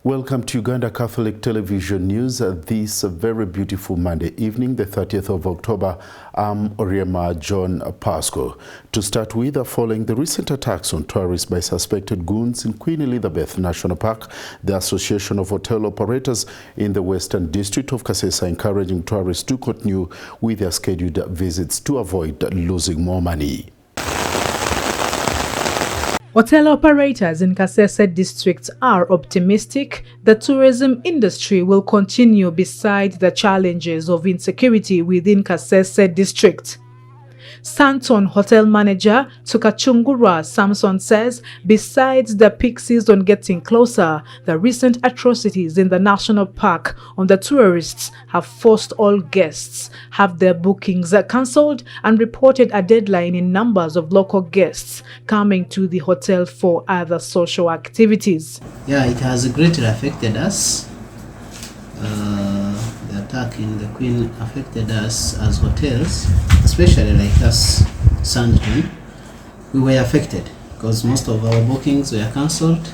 Welcome to Uganda Catholic Television News this very beautiful Monday evening, the 30th of October. I'm Oriema John Pasco. To start with, following the recent attacks on tourists by suspected goons in Queen Elizabeth National Park, the Association of Hotel Operators in the Western District of Kasese encouraging tourists to continue with their scheduled visits to avoid losing more money. Hotel operators in Kasese district are optimistic the tourism industry will continue beside the challenges of insecurity within Kasese district. Santon Hotel Manager Tukachungura Samson says besides the peak season getting closer, the recent atrocities in the national park on the tourists have forced all guests have their bookings cancelled and reported a deadline in numbers of local guests coming to the hotel for other social activities. Yeah, it has greatly affected us. The attack in the Queen affected us as hotels, especially like us, Santon. We were affected because most of our bookings were cancelled,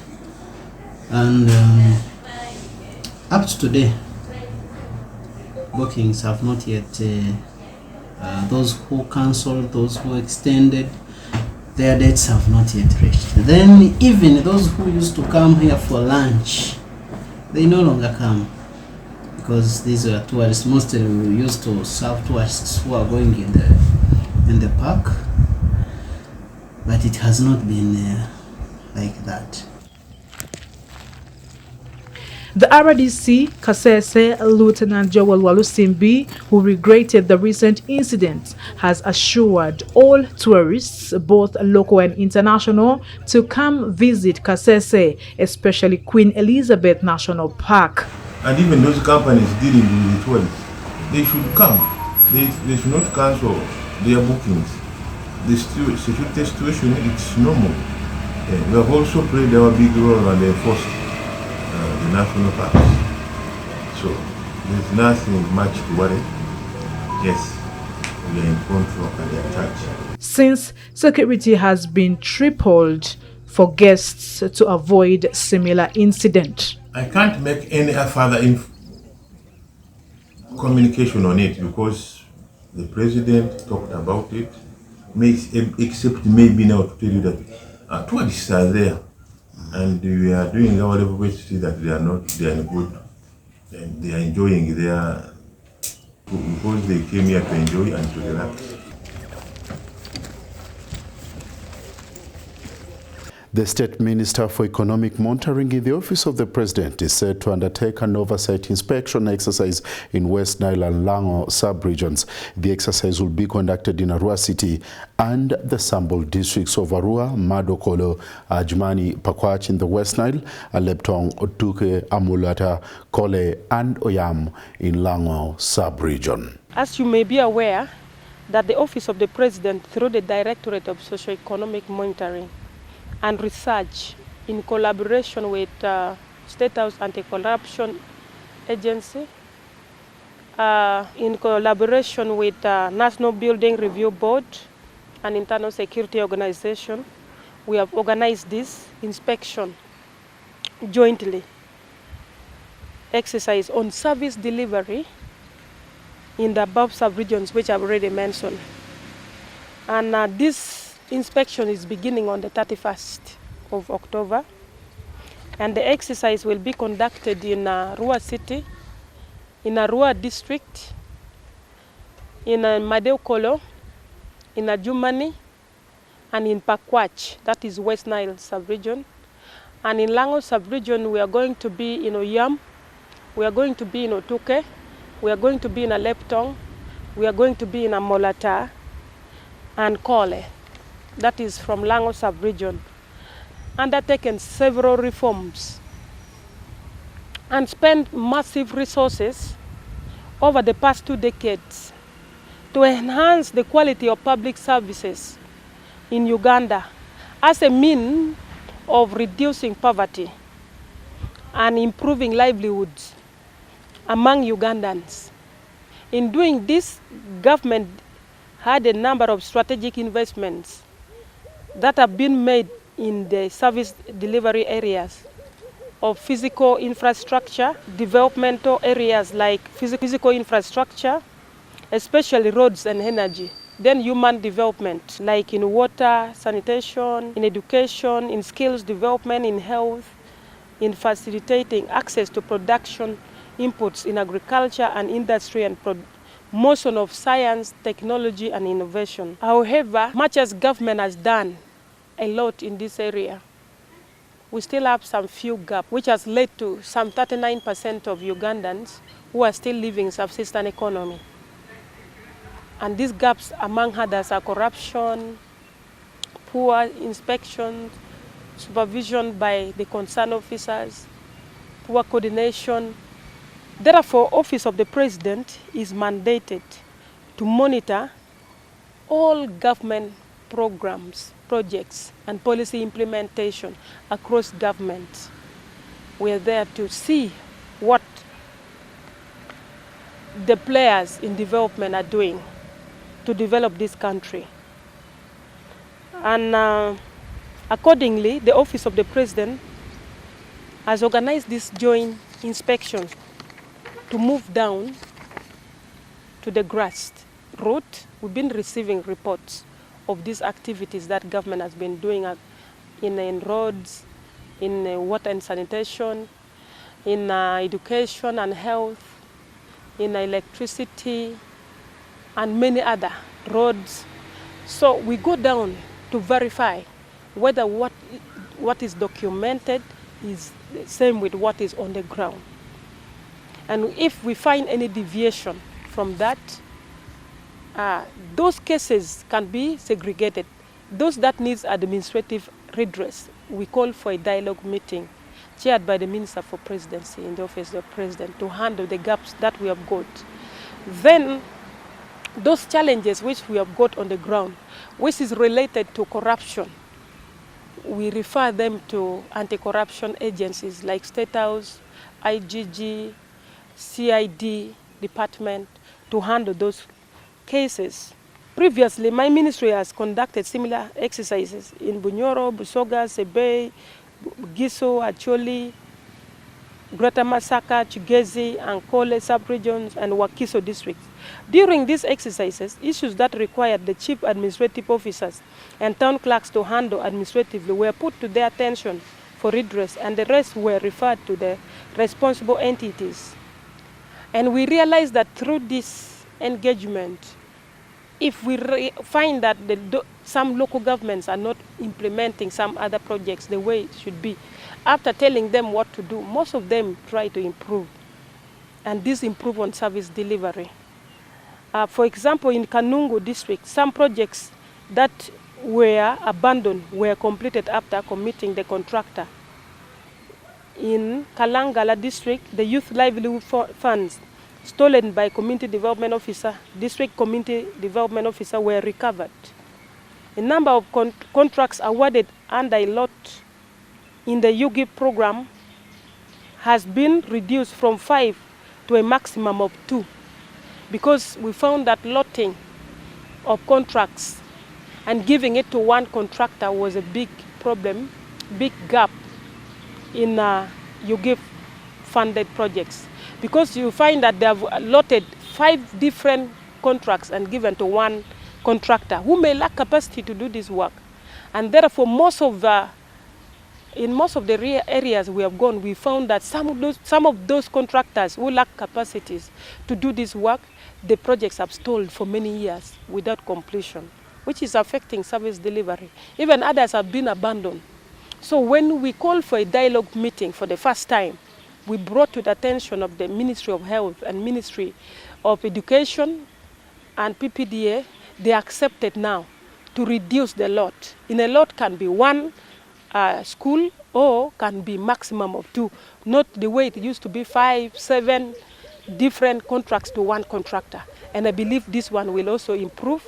and up to today, bookings have not yet. Those who cancelled, those who extended, their dates have not yet reached. Then even those who used to come here for lunch, they no longer come. Because these are tourists, mostly we used to serve tourists who are going in the park, but it has not been like that. The RDC Kasese Lieutenant Joel Walusimbi, who regretted the recent incident, has assured all tourists, both local and international, to come visit Kasese, especially Queen Elizabeth National Park. And even those companies dealing with the tourists, they should come. They should not cancel their bookings. The security situation, it's normal. We have also played our big role and enforced the national parks. So there's nothing much to worry. Yes, we are in control and in charge. Since security has been tripled for guests to avoid similar incident. I can't make any further communication on it because the president talked about it, except maybe now to tell you that tourists are there and we are doing our level best to see that they are good and they are enjoying their, because they came here to enjoy and to relax. The State Minister for Economic Monitoring in the Office of the President is set to undertake an oversight inspection exercise in West Nile and Lango sub-regions. The exercise will be conducted in Arua City and the Sambal districts of Arua, Madokolo, Ajmani, Pakwach in the West Nile, Aleptong, Otuke, Amulata, Kole and Oyam in Lango sub-region. As you may be aware, that the Office of the President, through the Directorate of Socio-Economic Monitoring and Research, in collaboration with State House Anti-Corruption Agency, in collaboration with National Building Review Board and Internal Security Organization, we have organized this inspection jointly exercise on service delivery in the above sub-regions which I've already mentioned. And this inspection is beginning on the 31st of October, and the exercise will be conducted in Arua City, in Arua District, in Madokolo, in Ajumani, and in Pakwach, that is West Nile sub-region. And in Lango sub-region, we are going to be in Oyam, we are going to be in Otuke, we are going to be in Aleptong, we are going to be in Amolata, and Kole. That is from Lango sub-region, undertaken several reforms and spent massive resources over the past 2 decades to enhance the quality of public services in Uganda as a means of reducing poverty and improving livelihoods among Ugandans. In doing this, government had a number of strategic investments that have been made in the service delivery areas of physical infrastructure, developmental areas like physical infrastructure, especially roads and energy. Then human development, like in water, sanitation, in education, in skills development, in health, in facilitating access to production inputs in agriculture and industry and promotion of science, technology and innovation. However, much as government has done a lot in this area, we still have some few gaps, which has led to some 39% of Ugandans who are still living in subsistence economy. And these gaps, among others, are corruption, poor inspection, supervision by the concerned officers, poor coordination. Therefore, Office of the President is mandated to monitor all government programs, projects, and policy implementation across government. We are there to see what the players in development are doing to develop this country. And accordingly, the Office of the President has organized this joint inspection to move down to the grassroots. We've been receiving reports of these activities that government has been doing in roads, in water and sanitation, in education and health, in electricity, and many other roads. So we go down to verify whether what is documented is the same with what is on the ground. And if we find any deviation from that, those cases can be segregated. Those that needs administrative redress, we call for a dialogue meeting chaired by the Minister for Presidency in the Office of the President to handle the gaps that we have got. Then those challenges which we have got on the ground, which is related to corruption, we refer them to anti-corruption agencies like State House, IGG, CID department to handle those cases. Previously, my ministry has conducted similar exercises in Bunyoro, Busoga, Sebei, Giso, Acholi, Greater Masaka, Chigezi, Ankole sub-regions, and Wakiso districts. During these exercises, issues that required the chief administrative officers and town clerks to handle administratively were put to their attention for redress, and the rest were referred to the responsible entities. And we realized that through this engagement, if we find that some local governments are not implementing some other projects the way it should be, after telling them what to do, most of them try to improve. And this improve on service delivery. For example, in Kanungu district, some projects that were abandoned were completed after committing the contractor. In Kalangala district, the youth livelihood funds stolen by community development officer, district community development officer were recovered. The number of contracts awarded under a lot in the Uctv program has been reduced from 5 to a maximum of 2, because we found that lotting of contracts and giving it to one contractor was a big problem, big gap in Uctv funded projects. Because you find that they have allotted 5 different contracts and given to one contractor who may lack capacity to do this work. And therefore, in most of the areas we have gone, we found that some of those contractors who lack capacities to do this work, the projects have stalled for many years without completion, which is affecting service delivery. Even others have been abandoned. So when we called for a dialogue meeting for the first time, we brought to the attention of the Ministry of Health and Ministry of Education and PPDA, they accepted now to reduce the lot. In a lot can be one school or can be maximum of 2, not the way it used to be 5, 7 different contracts to one contractor. And I believe this one will also improve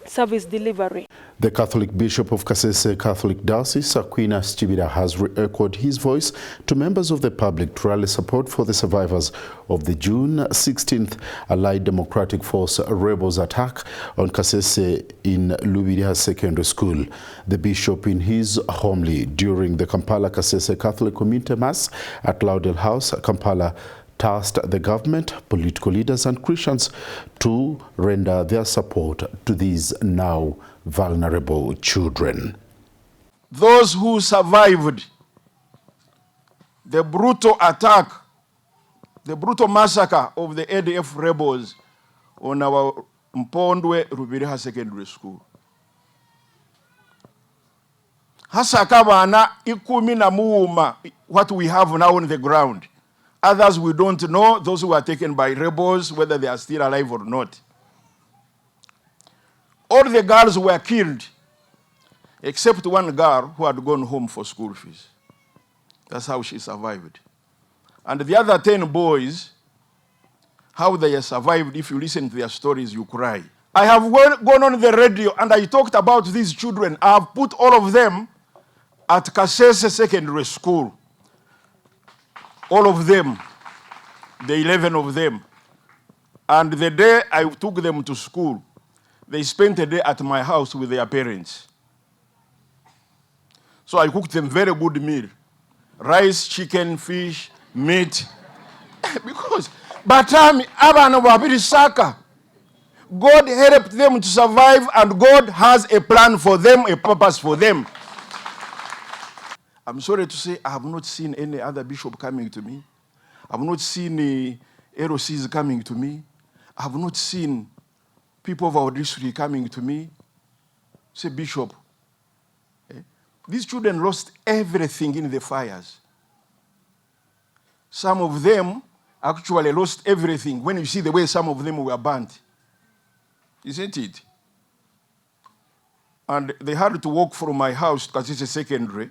service delivery. The Catholic Bishop of Kasese Catholic Diocese, Aquinas Chibira, has re-echoed his voice to members of the public to rally support for the survivors of the June 16th Allied Democratic Force rebels attack on Kasese in Lubiriha Secondary School. The bishop, in his homily during the Kampala Kasese Catholic Community Mass at Laudel House, Kampala, tasked the government, political leaders and Christians to render their support to these now vulnerable children. Those who survived the brutal attack, the brutal massacre of the ADF rebels on our Mpondwe Rubiriha Secondary School. Hasaka bana ikumi na muuma, what we have now on the ground. Others we don't know, those who were taken by rebels, whether they are still alive or not. All the girls were killed, except one girl who had gone home for school fees. That's how she survived. And the other 10 boys, how they survived, if you listen to their stories, you cry. I have gone on the radio and I talked about these children. I have put all of them at Kasese Secondary School. All of them, the 11 of them. And the day I took them to school, they spent a day at my house with their parents. So I cooked them very good meal. Rice, chicken, fish, meat. Because, Batami, Abana Wabiri Saka, God helped them to survive and God has a plan for them, a purpose for them. I'm sorry to say I have not seen any other bishop coming to me. I have not seen ROCs coming to me. I have not seen people of our district coming to me. Say, Bishop, these children lost everything in the fires. Some of them actually lost everything when you see the way some of them were burnt. Isn't it? And they had to walk from my house because it's a secondary.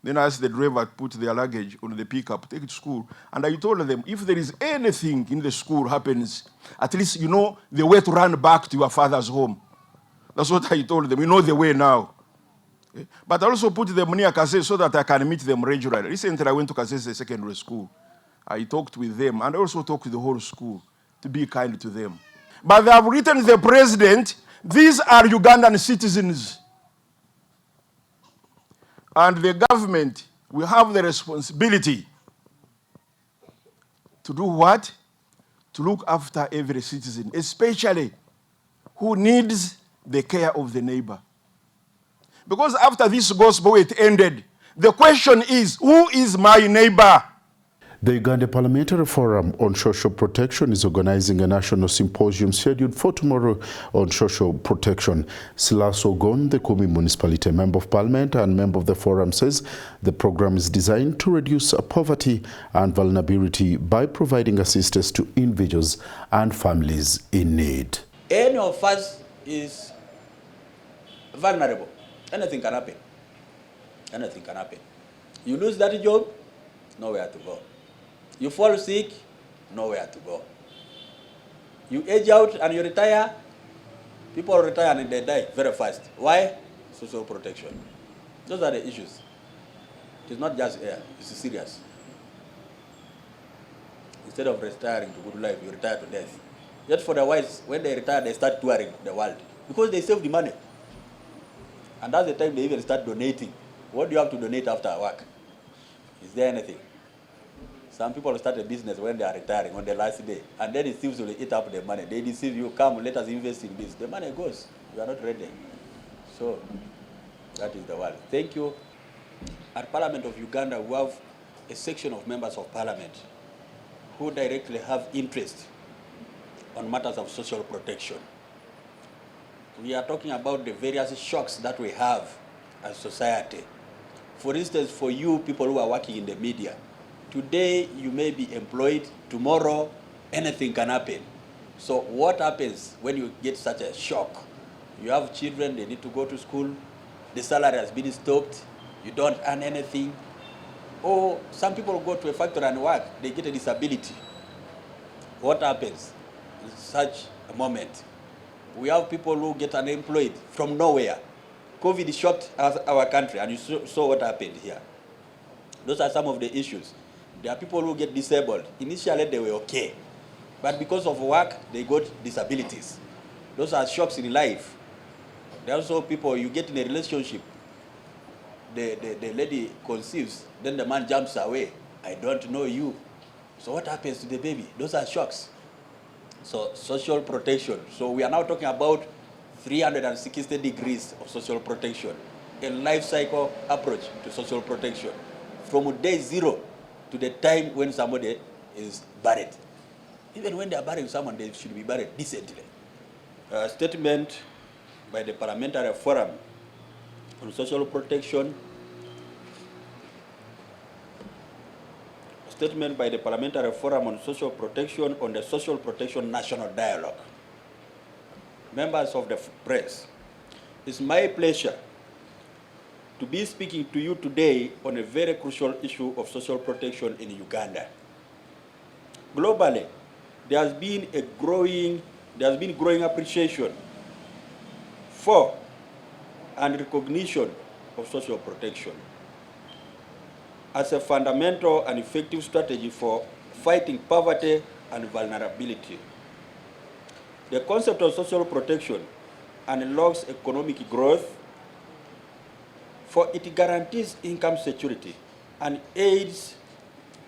Then I asked the driver to put their luggage on the pickup, take it to school. And I told them, if there is anything in the school happens, at least you know the way to run back to your father's home. That's what I told them. You know the way now. But I also put them near Kasese so that I can meet them regularly. Recently, I went to Kasese Secondary School. I talked with them and I also talked to the whole school to be kind to them. But they have written to the president, these are Ugandan citizens. And the government will have the responsibility to do what? To look after every citizen, especially who needs the care of the neighbor. Because after this gospel, it ended. The question is, who is my neighbor? The Uganda Parliamentary Forum on Social Protection is organizing a national symposium scheduled for tomorrow on social protection. Silas Ogon, the Kumi Municipality Member of Parliament and member of the forum, says the program is designed to reduce poverty and vulnerability by providing assistance to individuals and families in need. Any of us is vulnerable. Anything can happen. Anything can happen. You lose that job, nowhere to go. You fall sick, nowhere to go. You age out and you retire, people retire and they die very fast. Why? Social protection. Those are the issues. It is not just air, it's serious. Instead of retiring to good life, you retire to death. Yet for the wise, when they retire, they start touring the world because they save the money. And that's the time they even start donating. What do you have to donate after work? Is there anything? Some people start a business when they are retiring on the last day, and then it seems to eat up the money. They deceive you, come, let us invest in this. The money goes. You are not ready. So, that is the world. Thank you. At Parliament of Uganda, we have a section of members of Parliament who directly have interest on matters of social protection. We are talking about the various shocks that we have as society. For instance, for you people who are working in the media, today you may be employed, tomorrow anything can happen. So what happens when you get such a shock? You have children, they need to go to school, the salary has been stopped, you don't earn anything. Or some people go to a factory and work, they get a disability. What happens in such a moment? We have people who get unemployed from nowhere. COVID shocked our country, and you saw what happened here. Those are some of the issues. There are people who get disabled. Initially, they were okay. But because of work, they got disabilities. Those are shocks in life. There are also people, you get in a relationship, the lady conceives, then the man jumps away. I don't know you. So what happens to the baby? Those are shocks. So social protection. So we are now talking about 360 degrees of social protection, a life cycle approach to social protection, from day zero to the time when somebody is buried. Even when they are burying someone, they should be buried decently. A statement by the Parliamentary Forum on Social Protection. Statement by the Parliamentary Forum on Social Protection on the Social Protection National Dialogue. Members of the press, it's my pleasure to be speaking to you today on a very crucial issue of social protection in Uganda. Globally, there has been growing appreciation for and recognition of social protection as a fundamental and effective strategy for fighting poverty and vulnerability. The concept of social protection unlocks economic growth, for it guarantees income security and aids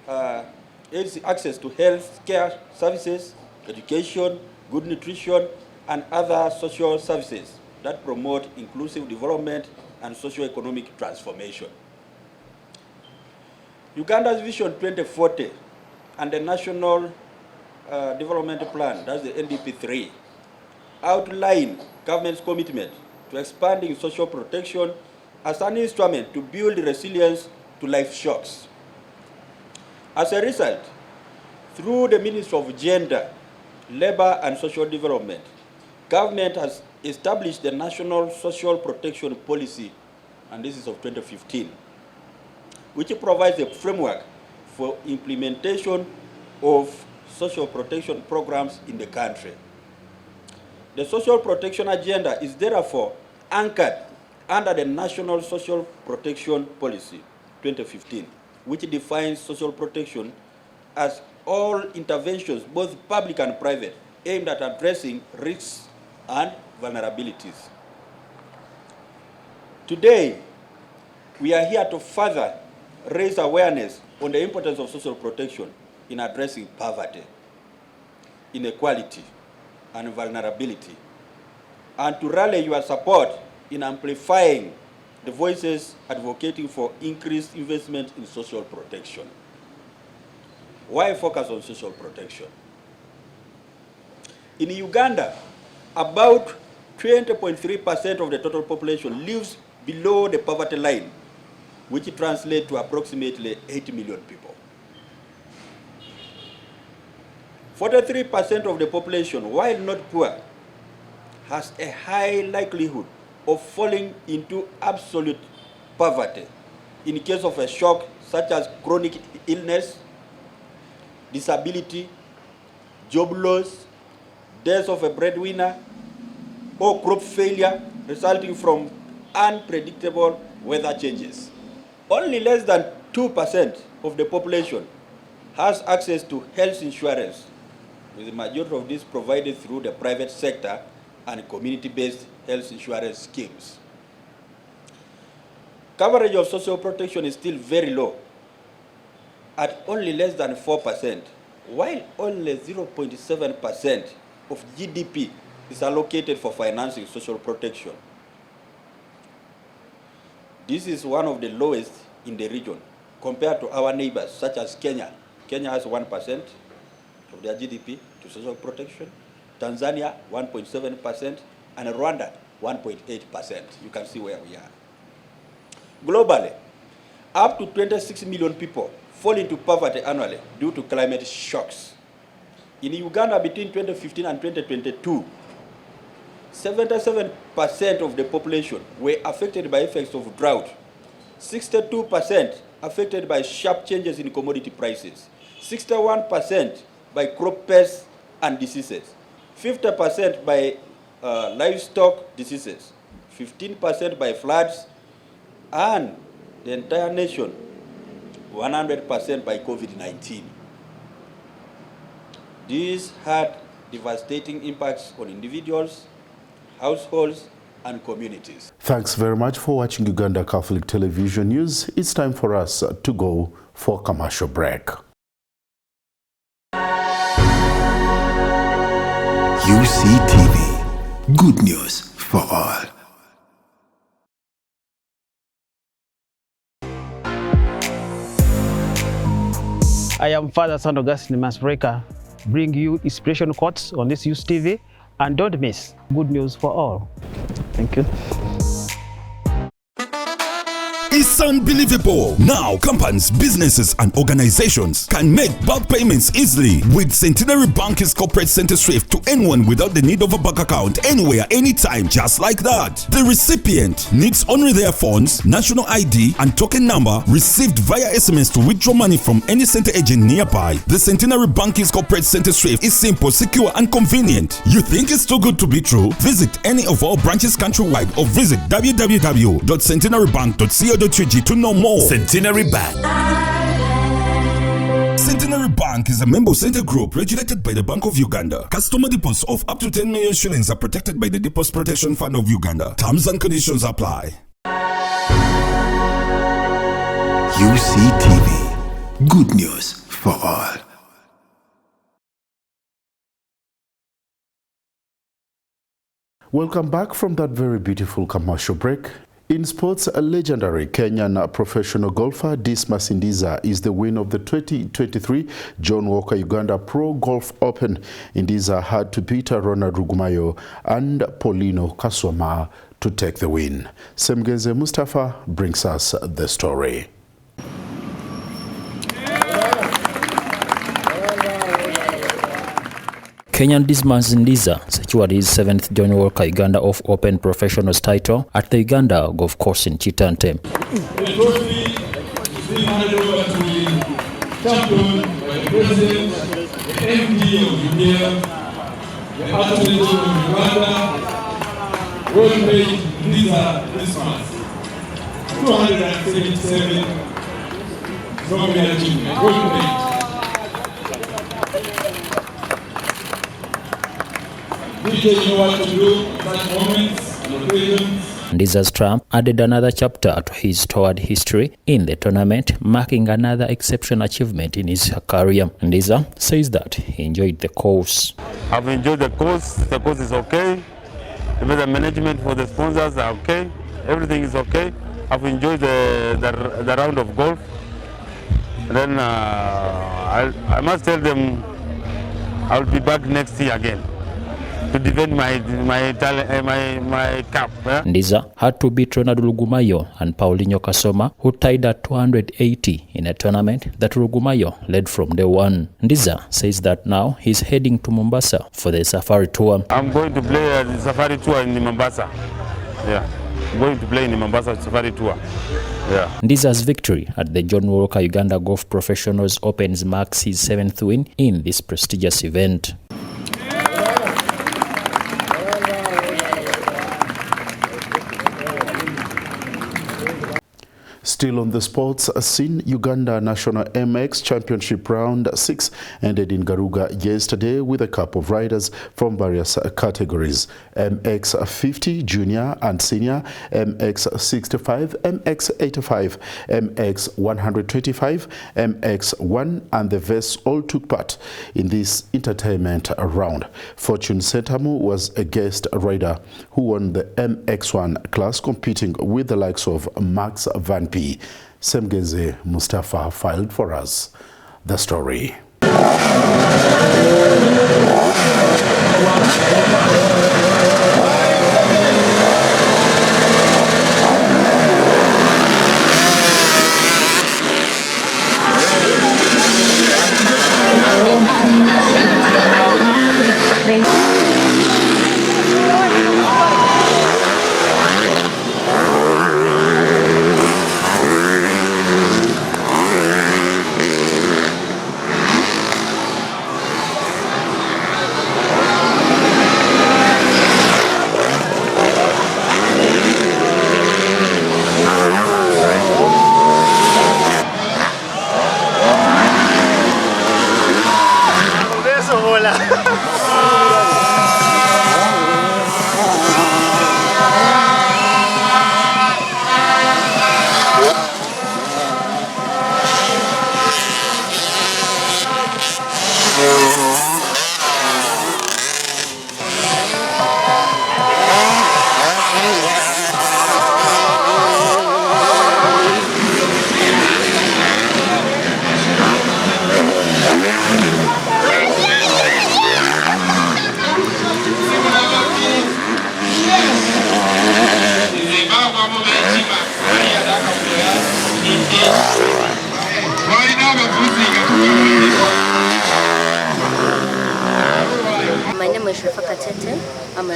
access to health care services, education, good nutrition, and other social services that promote inclusive development and socio-economic transformation. Uganda's Vision 2040 and the National Development Plan, that's the NDP3, outline government's commitment to expanding social protection as an instrument to build resilience to life shocks. As a result, through the Ministry of Gender, Labor and Social Development, government has established the National Social Protection Policy, and this is of 2015, which provides a framework for implementation of social protection programs in the country. The social protection agenda is therefore anchored under the National Social Protection Policy 2015, which defines social protection as all interventions, both public and private, aimed at addressing risks and vulnerabilities. Today, we are here to further raise awareness on the importance of social protection in addressing poverty, inequality, and vulnerability, and to rally your support in amplifying the voices advocating for increased investment in social protection. Why focus on social protection? In Uganda, about 20.3% of the total population lives below the poverty line, which translates to approximately 80 million people. 43% of the population, while not poor, has a high likelihood of falling into absolute poverty in case of a shock such as chronic illness, disability, job loss, death of a breadwinner, or crop failure resulting from unpredictable weather changes. Only less than 2% of the population has access to health insurance, with the majority of this provided through the private sector and community-based health insurance schemes. Coverage of social protection is still very low, at only less than 4%, while only 0.7% of GDP is allocated for financing social protection. This is one of the lowest in the region compared to our neighbors, such as Kenya. Kenya has 1% of their GDP to social protection, Tanzania 1.7%, and Rwanda 1.8%. You can see where we are. Globally, up to 26 million people fall into poverty annually due to climate shocks. In Uganda, between 2015 and 2022, 77% of the population were affected by effects of drought, 62% affected by sharp changes in commodity prices, 61% by crop pests and diseases, 50% by livestock diseases, 15% by floods, and the entire nation 100% by COVID-19. These had devastating impacts on individuals, households, and communities. Thanks very much for watching Uganda Catholic Television News. It's time for us to go for a commercial break. Uctv, good news for all. I am Father Son Augustine Masbreka, bring you inspiration quotes on this Uctv, and don't miss good news for all. Thank you. It's unbelievable. Now, companies, businesses, and organizations can make bulk payments easily with Centenary Bank's corporate center SWIFT to anyone without the need of a bank account, anywhere, anytime, just like that. The recipient needs only their phones, national ID, and token number received via SMS to withdraw money from any center agent nearby. The Centenary Bank's corporate center SWIFT is simple, secure, and convenient. You think it's too good to be true? Visit any of our branches countrywide or visit www.centenarybank.co.ug to know more. Centenary Bank. Centenary Bank is a member center group regulated by the Bank of Uganda. Customer deposits of up to 10 million shillings are protected by the Deposit Protection Fund of Uganda. Terms and conditions apply. Uctv, good news for all. Welcome back from that very beautiful commercial break. In sports, a legendary Kenyan professional golfer Dismas Ndiza is the winner of the 2023 John Walker Uganda Pro Golf Open. Ndiza had to beat Ronald Rugumayo and Paulino Kaswama to take the win. Semgeze Mustafa brings us the story. Kenyan Dismas Ndiza secured his 7th John Walker Uganda Open Professionals title at the Uganda Golf Course in Chitante. The trophy is being handed over to the champion by the President, the MD of India, the Attorney General of Uganda, World Trade Ndiza Dismas. 277 Zambia achievement. World Trade. Ndiza's triumph added another chapter to his storied history in the tournament, marking another exceptional achievement in his career. Ndiza says that he enjoyed the course. I've enjoyed the course is okay. The management for the sponsors are okay. Everything is okay. I've enjoyed the round of golf. And then I must tell them I'll be back next year again to defend my cap. Ndiza had to beat Ronald Rugumayo and Paulinho Kasoma, who tied at 280 in a tournament that Rugumayo led from day one. Ndiza says that now he's heading to Mombasa for the Safari Tour. I'm going to play the Safari Tour in Mombasa. Yeah, I'm going to play in the Mombasa Safari Tour. Yeah. Ndiza's victory at the John Walker Uganda Golf Professionals Opens marks his 7th win in this prestigious event. Still on the sports scene, Uganda National MX Championship Round 6 ended in Garuga yesterday with a couple of riders from various categories: MX 50 Junior and Senior, MX 65, MX 85, MX 125, MX 1 and the Vest all took part in this entertainment round. Fortune Sentamu was a guest rider who won the MX1 class, competing with the likes of Max Van P. Semgeze Mustafa filed for us the story.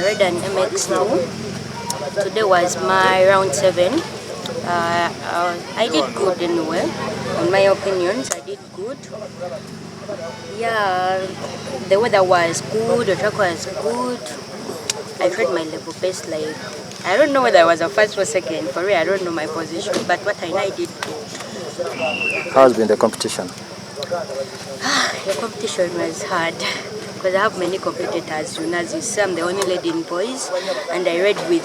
rode an MX2. Today was my round 7. I did good anyway. In my opinions, I did good. Yeah, the weather was good, the track was good. I tried my level best, like, I don't know whether I was a first or second. For real, I don't know my position, but what I know, I did good. How has been the competition? The competition was hard because I have many competitors. As you see, I'm the only lady in boys, and I read with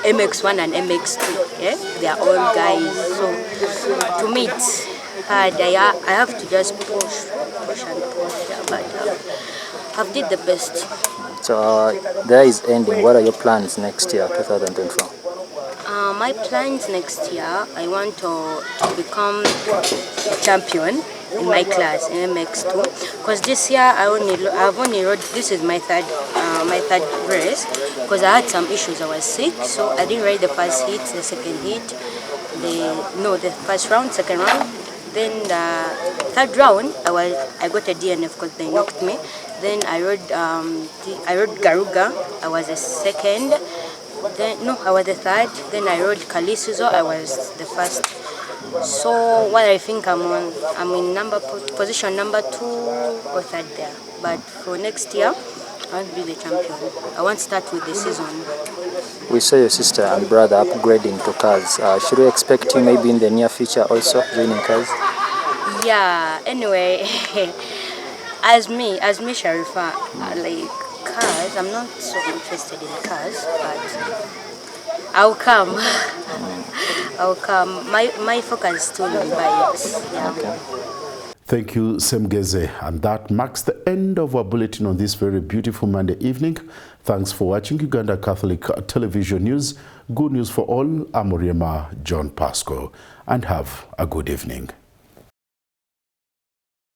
MX1 and MX2. Yeah, they are all guys. So to me, it's hard. I have to just push and push. Yeah, but I've did the best. So there is ending. What are your plans next year, 2024? My plans next year, I want to become champion in my class in MX2, because this year I've only rode. This is my third race, because I had some issues. I was sick, so I didn't ride the first heat, the second heat, the first round, second round. Then the third round, I got a DNF because they knocked me. Then I rode Garuga. I was the second. I was the third. Then I rode Kalisuzo. I was the first. So what I think I'm in position number 2 or 3rd there. But for next year, I want to be the champion. I want to start with the season. We saw your sister and brother upgrading to cars. Should we expect you maybe in the near future also joining cars? Yeah. Anyway, as me, Sharifa, like cars, I'm not so interested in cars, but I'll come. I'll come. My focus is still on bikes. Yeah. Okay. Thank you, Semgeze. And that marks the end of our bulletin on this very beautiful Monday evening. Thanks for watching Uganda Catholic Television News. Good news for all. I'm Oriema John Pasco. And have a good evening.